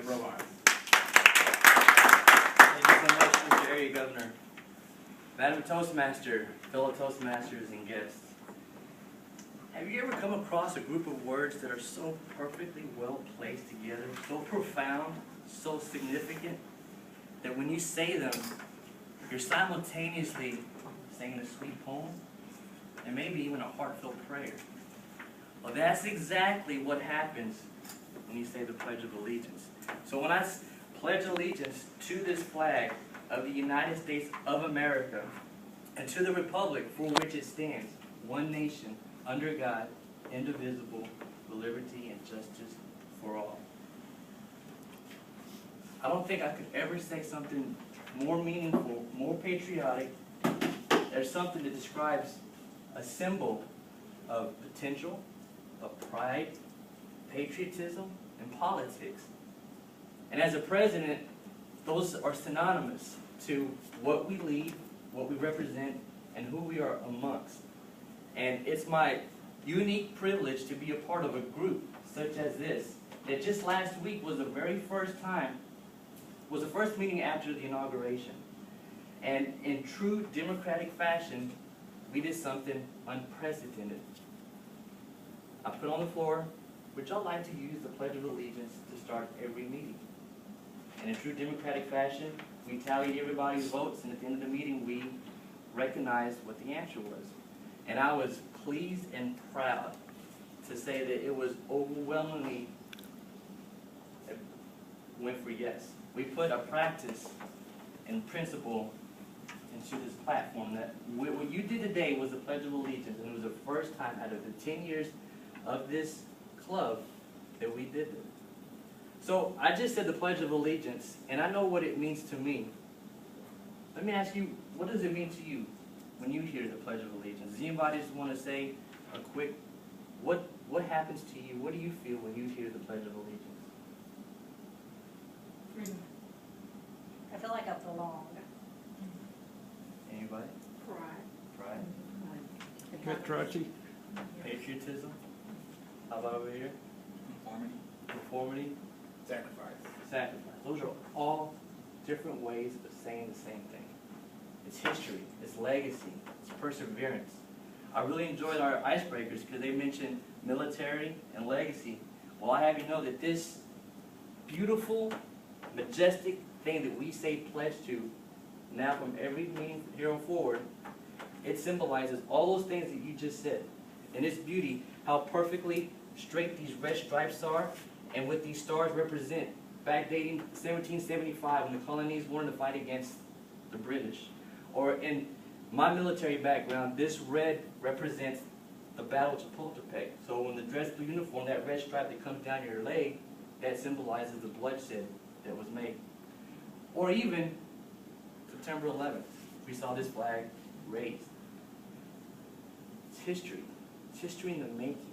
to Rojas. Thank you so much, Mr. Area Governor. Madam Toastmaster, fellow Toastmasters and guests. Have you ever come across a group of words that are so perfectly well placed together, so profound, so significant, that when you say them, you're simultaneously saying a sweet poem and maybe even a heartfelt prayer? Well, that's exactly what happens when you say the Pledge of Allegiance. So when I pledge allegiance to this flag of the United States of America and to the republic for which it stands, one nation, under God, indivisible, with liberty and justice for all. I don't think I could ever say something more meaningful, more patriotic. There's something that describes a symbol of potential, of pride, patriotism, and politics. And as a president, those are synonymous to what we lead, what we represent, and who we are amongst. And it's my unique privilege to be a part of a group such as this, that just last week was the very first time, was the first meeting after the inauguration. And in true democratic fashion, we did something unprecedented. I put on the floor, would y'all like to use the Pledge of Allegiance to start every meeting? And in true democratic fashion, we tallied everybody's votes, and at the end of the meeting, we recognized what the answer was. And I was pleased and proud to say that it was overwhelmingly went for yes. We put a practice and principle into this platform that what you did today was the Pledge of Allegiance, and it was the first time out of the 10 years of this club that we did it. So I just said the Pledge of Allegiance, and I know what it means to me. Let me ask you, what does it mean to you when you hear the Pledge of Allegiance? Does anybody just want to say a quick, what happens to you? What do you feel when you hear the Pledge of Allegiance? Freedom. I feel like I belong. Anybody? Pride. Pride? Patriotic. Patriotism? How about over here? Conformity. Conformity? Sacrifice. Sacrifice. Those are all different ways of saying the same thing. It's history, it's legacy, it's perseverance. I really enjoyed our icebreakers because they mentioned military and legacy. Well, I have you know that this beautiful, majestic thing that we say pledge to now from every meeting from here on forward, it symbolizes all those things that you just said. And its beauty, how perfectly straight these red stripes are, and what these stars represent, backdating 1775 when the colonies wanted to fight against the British. Or in my military background, this red represents the Battle of Chapultepec. So when the dress blue uniform, that red stripe that comes down your leg, that symbolizes the bloodshed that was made. Or even September 11th, we saw this flag raised. It's history. It's history in the making.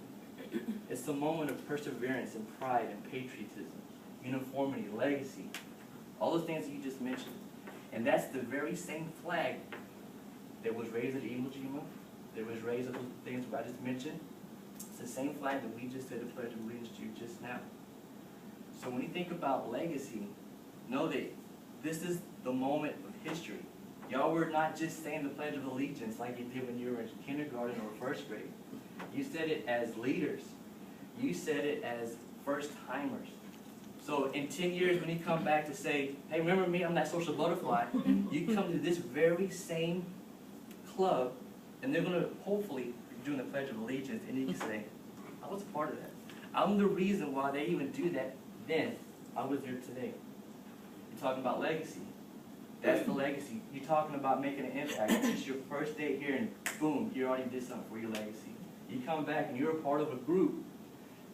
It's the moment of perseverance and pride and patriotism, uniformity, legacy, all those things that you just mentioned. And that's the very same flag that was raised at Iwo Jima, that was raised at those things I just mentioned. It's the same flag that we just said the Pledge of Allegiance to just now. So when you think about legacy, know that this is the moment of history. Y'all were not just saying the Pledge of Allegiance like you did when you were in kindergarten or first grade. You said it as leaders. You said it as first-timers. So in 10 years, when you come back to say, hey, remember me, I'm that social butterfly, you come to this very same club, and they're going to hopefully be doing the Pledge of Allegiance, and you can say, I was a part of that. I'm the reason why they even do that then. I was there today. You're talking about legacy. That's the legacy. You're talking about making an impact. It's your first day here, and boom, you already did something for your legacy. You come back, and you're a part of a group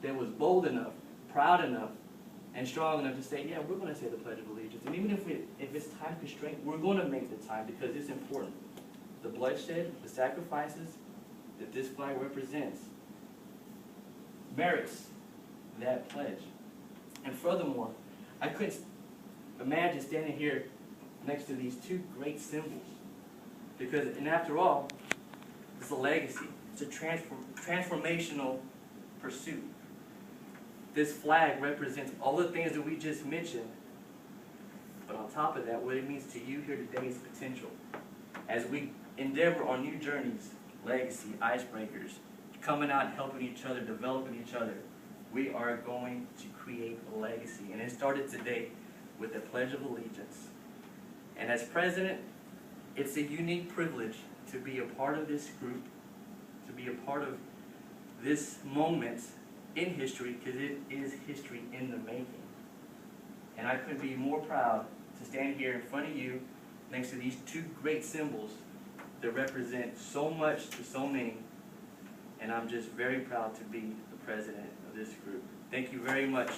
that was bold enough, proud enough, and strong enough to say, yeah, we're going to say the Pledge of Allegiance. And even if it's time constraint, we're going to make the time because it's important. The bloodshed, the sacrifices that this flag represents merits that pledge. And furthermore, I couldn't imagine standing here next to these two great symbols. Because, and after all, it's a legacy. It's a transformational pursuit. This flag represents all the things that we just mentioned. But on top of that, what it means to you here today is potential. As we endeavor on new journeys, legacy, icebreakers, coming out and helping each other, developing each other, we are going to create a legacy. And it started today with the Pledge of Allegiance. And as president, it's a unique privilege to be a part of this group, to be a part of this moment in history, because it is history in the making. And I couldn't be more proud to stand here in front of you next to these two great symbols that represent so much to so many. And I'm just very proud to be the president of this group. Thank you very much.